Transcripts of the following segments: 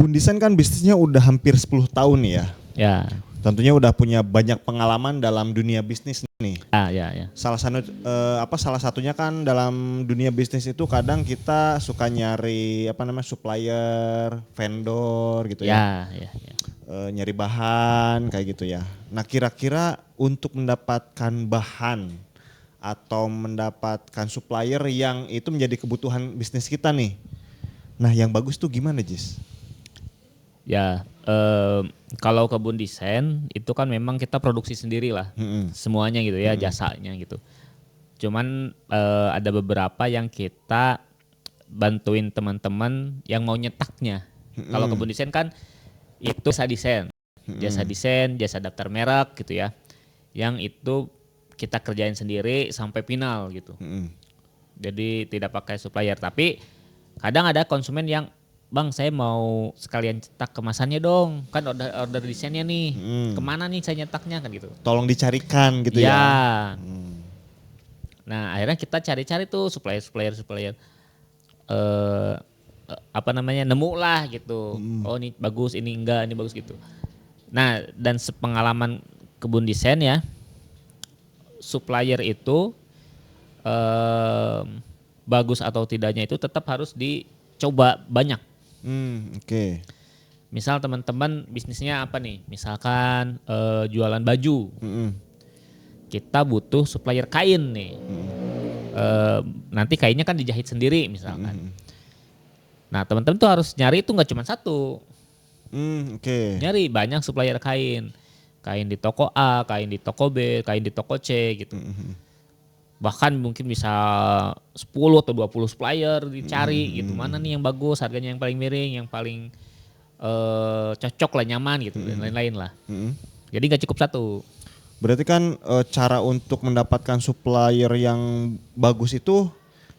Kebun Desain kan bisnisnya udah hampir 10 tahun nih ya. Ya. Tentunya udah punya banyak pengalaman dalam dunia bisnis nih. Ya. Salah satunya kan dalam dunia bisnis itu kadang kita suka nyari supplier, vendor gitu ya. Ya. Nyari bahan kayak gitu ya. Nah, kira-kira untuk mendapatkan bahan atau mendapatkan supplier yang itu menjadi kebutuhan bisnis kita nih. Nah, yang bagus tuh gimana, Jis? Ya, kalau kebun desain itu kan memang kita produksi sendiri lah, semuanya gitu ya, jasanya gitu. Cuman ada beberapa yang kita bantuin teman-teman yang mau nyetaknya. Kalau kebun desain kan itu jasa desain, jasa daftar merek gitu ya, yang itu kita kerjain sendiri sampai final gitu. Jadi tidak pakai supplier, tapi kadang ada konsumen yang Bang, saya mau sekalian cetak kemasannya dong. Kan order desainnya nih. Kemana nih saya nyetaknya kan gitu. Tolong dicarikan gitu ya. Nah, akhirnya kita cari-cari tuh supplier. Nemu lah gitu. Oh, ini bagus, ini enggak, ini bagus gitu. Nah, dan sepengalaman kebun desain ya, supplier itu bagus atau tidaknya itu tetap harus dicoba banyak. Oke. Misal teman-teman bisnisnya apa nih? Misalkan jualan baju. Kita butuh supplier kain nih. Nanti kainnya kan dijahit sendiri misalkan. Nah, teman-teman tuh harus nyari itu nggak cuma satu. Oke. Nyari banyak supplier kain. Kain di toko A, kain di toko B, kain di toko C gitu. Bahkan mungkin bisa 10 atau 20 supplier dicari gitu. Mana nih yang bagus, harganya yang paling miring, yang paling cocok lah, nyaman gitu dan lain-lain lah. Jadi gak cukup satu. Berarti kan cara untuk mendapatkan supplier yang bagus itu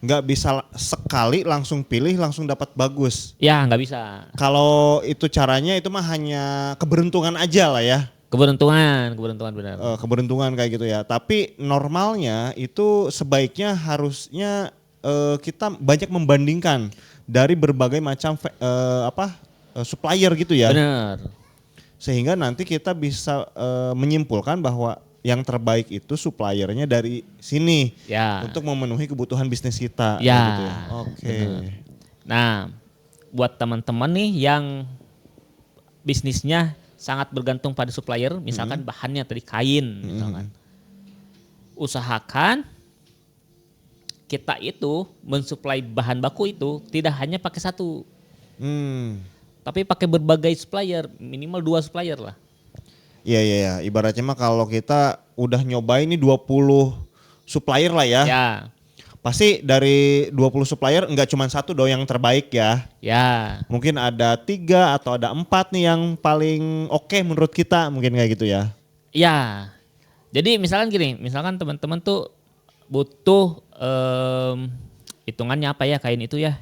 nggak bisa sekali langsung pilih langsung dapat bagus. Ya gak bisa. Kalau itu caranya itu mah hanya keberuntungan aja lah ya. Keberuntungan benar. Keberuntungan kayak gitu ya. Tapi normalnya itu sebaiknya harusnya kita banyak membandingkan dari berbagai macam supplier gitu ya. Benar. Sehingga nanti kita bisa menyimpulkan bahwa yang terbaik itu suppliernya dari sini untuk memenuhi kebutuhan bisnis kita. Ya. Gitu ya. Oke. Nah, buat teman-teman nih yang bisnisnya sangat bergantung pada supplier, misalkan bahannya tadi kain, misalkan. Usahakan kita itu mensuplai bahan baku itu tidak hanya pakai satu, tapi pakai berbagai supplier, minimal 2 supplier lah. Iya. Ibaratnya mah kalau kita udah nyobain nih 20 supplier lah ya. Ya. Pasti dari 20 supplier enggak cuma satu dong yang terbaik ya. Ya. Mungkin ada 3 atau ada 4 nih yang paling oke menurut kita, mungkin kayak gitu ya. Ya. Jadi misalkan teman-teman tuh butuh hitungannya apa ya kain itu ya.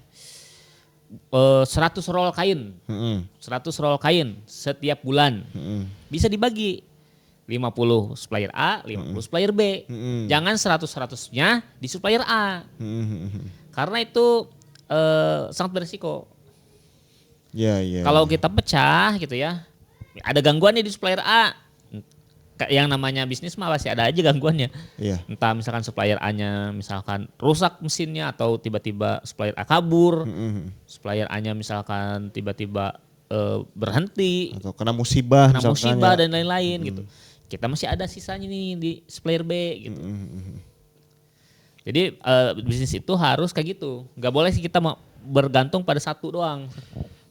100 roll kain. 100 roll kain setiap bulan. Bisa dibagi. 50 supplier A, 50 supplier B. Jangan 100-100-nya di supplier A. Karena itu sangat berisiko. Iya. Kalau kita pecah gitu ya, ada gangguan nih di supplier A. Yang namanya bisnis mah pasti ada aja gangguannya. Iya. Entah misalkan supplier A-nya misalkan rusak mesinnya atau tiba-tiba supplier A kabur. Supplier A-nya misalkan tiba-tiba berhenti. Atau kena musibah Dan lain-lain gitu. Kita masih ada sisanya nih di supplier B gitu. Jadi bisnis itu harus kayak gitu. Gak boleh sih kita bergantung pada satu doang.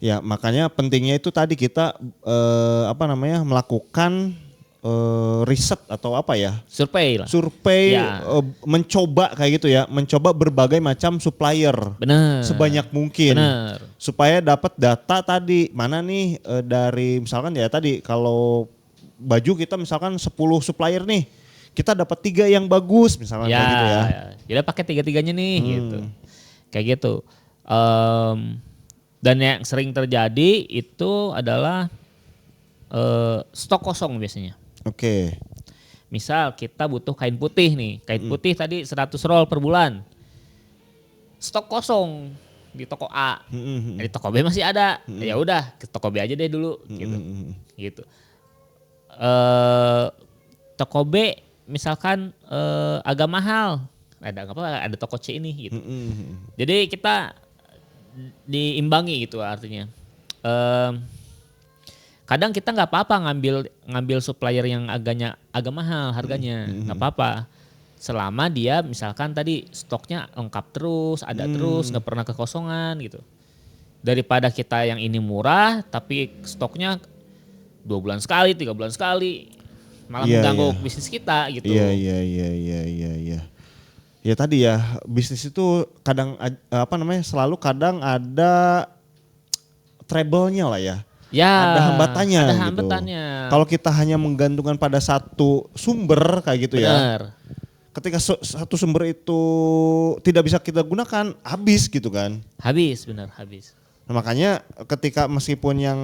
Ya, makanya pentingnya itu tadi kita melakukan riset atau apa ya? Survei lah. Mencoba kayak gitu ya, mencoba berbagai macam supplier. Bener. Sebanyak mungkin. Bener. Supaya dapat data tadi, mana nih dari misalkan ya tadi kalau baju kita misalkan 10 supplier nih, kita dapat 3 yang bagus misalkan kayak gitu ya. Jadi pakai 3-3-nya nih gitu. Kayak gitu. Dan yang sering terjadi itu adalah stok kosong biasanya. Oke. Misal kita butuh kain putih nih. Kain putih tadi 100 roll per bulan. Stok kosong. di toko A, di toko B masih ada, ya udah ke toko B aja deh dulu, gitu. Toko B misalkan agak mahal, ada toko C ini, gitu. Jadi kita diimbangi gitu artinya. Kadang kita nggak apa-apa ngambil supplier yang agak mahal harganya, nggak apa-apa. Selama dia misalkan tadi stoknya lengkap terus, ada terus, nggak pernah kekosongan gitu. Daripada kita yang ini murah tapi stoknya 2 bulan sekali, 3 bulan sekali, malah mengganggu bisnis kita gitu. Iya. Ya tadi ya, bisnis itu kadang selalu kadang ada trouble-nya lah ya. Ya, ada hambatannya ada gitu. hambatannya. Kalau kita hanya menggantungkan pada satu sumber kayak gitu Bener. ya. Ketika satu sumber itu tidak bisa kita gunakan, habis gitu kan. Habis. Nah, makanya ketika meskipun yang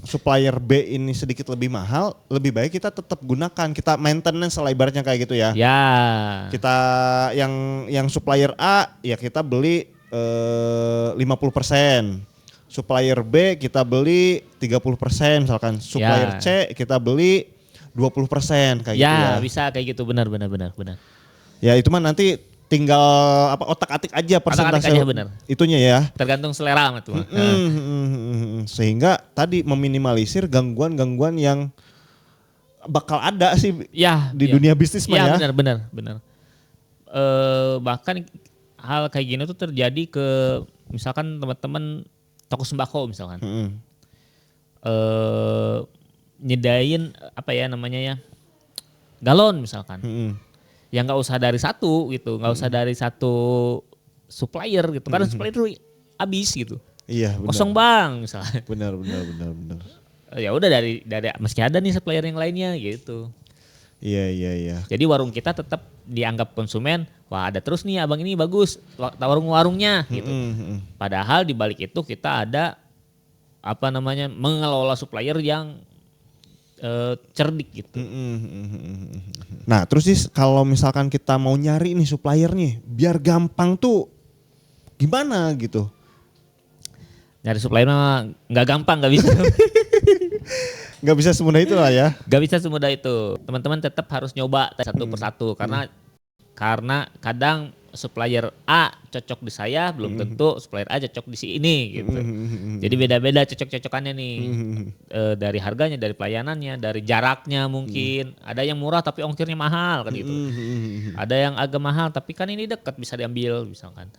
supplier B ini sedikit lebih mahal, lebih baik kita tetap gunakan, kita maintenance lah ibaratnya kayak gitu ya. Ya. Kita yang supplier A ya kita beli 50%. Supplier B kita beli 30% misalkan. Supplier C kita beli 20% kayak gitu ya. Ya bisa kayak gitu, benar. Ya itu mah nanti tinggal otak-atik aja persentase bener. Itunya ya. Tergantung selera mah tuh. Sehingga tadi meminimalisir gangguan-gangguan yang bakal ada sih di dunia bisnis mah ya. Ya benar. Bahkan hal kayak gini tuh terjadi ke misalkan teman-teman toko sembako misalkan. Nyedain galon misalkan. Ya nggak usah dari satu gitu, nggak usah dari satu supplier gitu, karena supplier itu habis gitu. Iya benar. Kosong bang misalnya. Benar. Ya udah dari meski ada nih supplier yang lainnya gitu. Iya. Jadi warung kita tetap dianggap konsumen, wah ada terus nih abang ini bagus, warung-warungnya gitu. Padahal di balik itu kita ada mengelola supplier yang cerdik gitu. Nah terus sih kalau misalkan kita mau nyari nih suppliernya biar gampang tuh gimana gitu? Nyari supplier mah nggak gampang, nggak bisa. Nggak bisa semudah itu lah ya. Nggak bisa semudah itu. Teman-teman tetap harus nyoba satu persatu karena kadang supplier A cocok di saya belum tentu supplier A cocok di si ini gitu. Jadi beda-beda cocok-cocokannya nih. Dari harganya, dari pelayanannya, dari jaraknya mungkin. Ada yang murah tapi ongkirnya mahal kan gitu. Ada yang agak mahal tapi kan ini dekat bisa diambil misalkan.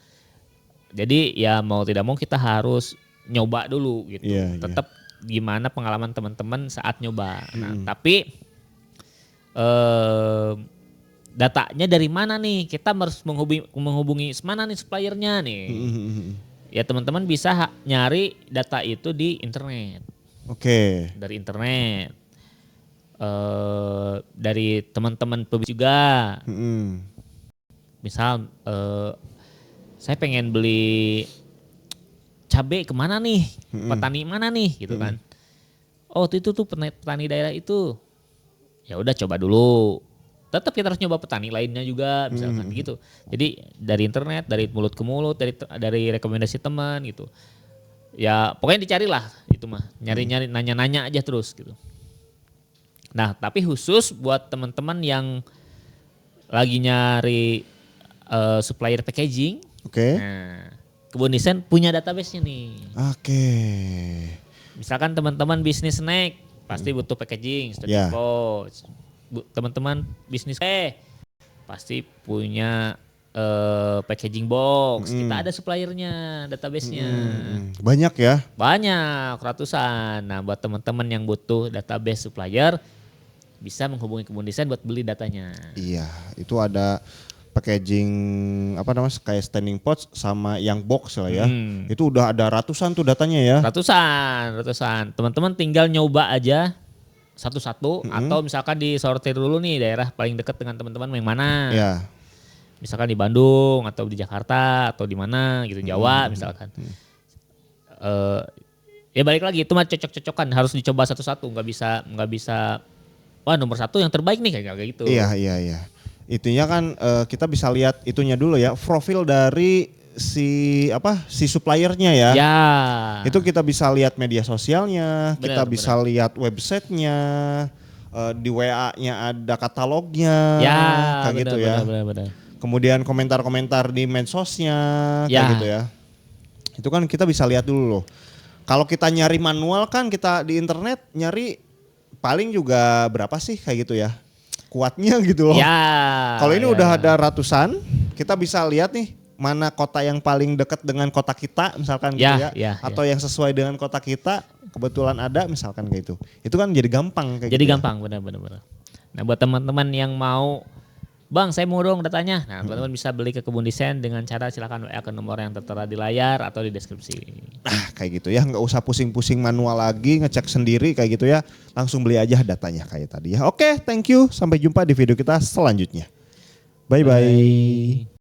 Jadi ya mau tidak mau kita harus nyoba dulu gitu. Tetap gimana pengalaman teman-teman saat nyoba. Nah, tapi datanya dari mana nih? Kita harus menghubungi mana nih suppliernya nih? Ya teman-teman bisa nyari data itu di internet. Oke. Dari internet. Dari teman-teman pebisnis juga. Misal saya pengen beli cabai kemana nih? Petani mana nih? Gitu kan. Oh itu tuh petani daerah itu. Ya udah coba dulu. Tetap kita harus nyoba petani lainnya juga misalkan gitu. Jadi dari internet, dari mulut ke mulut, dari rekomendasi teman gitu. Ya pokoknya dicarilah itu mah. Nyari-nyari, nanya-nanya aja terus gitu. Nah tapi khusus buat teman-teman yang lagi nyari supplier packaging. Oke. Nah, Kebun Desain punya database-nya nih. Oke. Misalkan teman-teman bisnis snack pasti butuh packaging, starting pouch. Teman-teman bisnis pasti punya packaging box. Kita ada suppliernya, database-nya. Banyak ya? Banyak, ratusan. Nah buat teman-teman yang butuh database supplier bisa menghubungi Kebun Desain buat beli datanya. Iya, itu ada packaging kayak standing pouch sama yang box lah ya. Itu udah ada ratusan tuh datanya ya. Ratusan. Teman-teman tinggal nyoba aja satu-satu atau misalkan disortir dulu nih daerah paling dekat dengan teman-teman yang mana. Ya. Misalkan di Bandung atau di Jakarta atau di mana gitu, Jawa misalkan. Ya balik lagi itu mah cocok-cocokan, harus dicoba satu-satu, nggak bisa wah nomor satu yang terbaik nih kayak gitu. Iya. Itunya kan kita bisa lihat itunya dulu ya, profil dari si suppliernya ya. Ya. Itu kita bisa lihat media sosialnya, kita Benar, bisa lihat websitenya, di WA-nya ada katalognya, Ya, kayak gitu ya. benar. Kemudian komentar-komentar di medsosnya, kayak Ya. gitu ya. Itu kan kita bisa lihat dulu loh. Kalau kita nyari manual kan kita di internet nyari paling juga berapa sih kayak gitu ya. Kuatnya gitu loh. Ya. Kalau ini ya, udah ya. ada ratusan, kita bisa lihat nih mana kota yang paling dekat dengan kota kita misalkan gitu Ya, ya. ya, Atau yang sesuai dengan kota kita kebetulan ada misalkan kayak gitu. Itu kan jadi gampang kayak Jadi gitu. gampang, benar. Nah, buat teman-teman yang mau, Bang, saya mau dong datanya. Nah, teman-teman bisa beli ke Kebun Desain dengan cara silakan WA ke nomor yang tertera di layar atau di deskripsi. Nah kayak gitu ya, nggak usah pusing-pusing manual lagi, ngecek sendiri kayak gitu ya. Langsung beli aja datanya kayak tadi ya. Oke, thank you. Sampai jumpa di video kita selanjutnya. Bye-bye.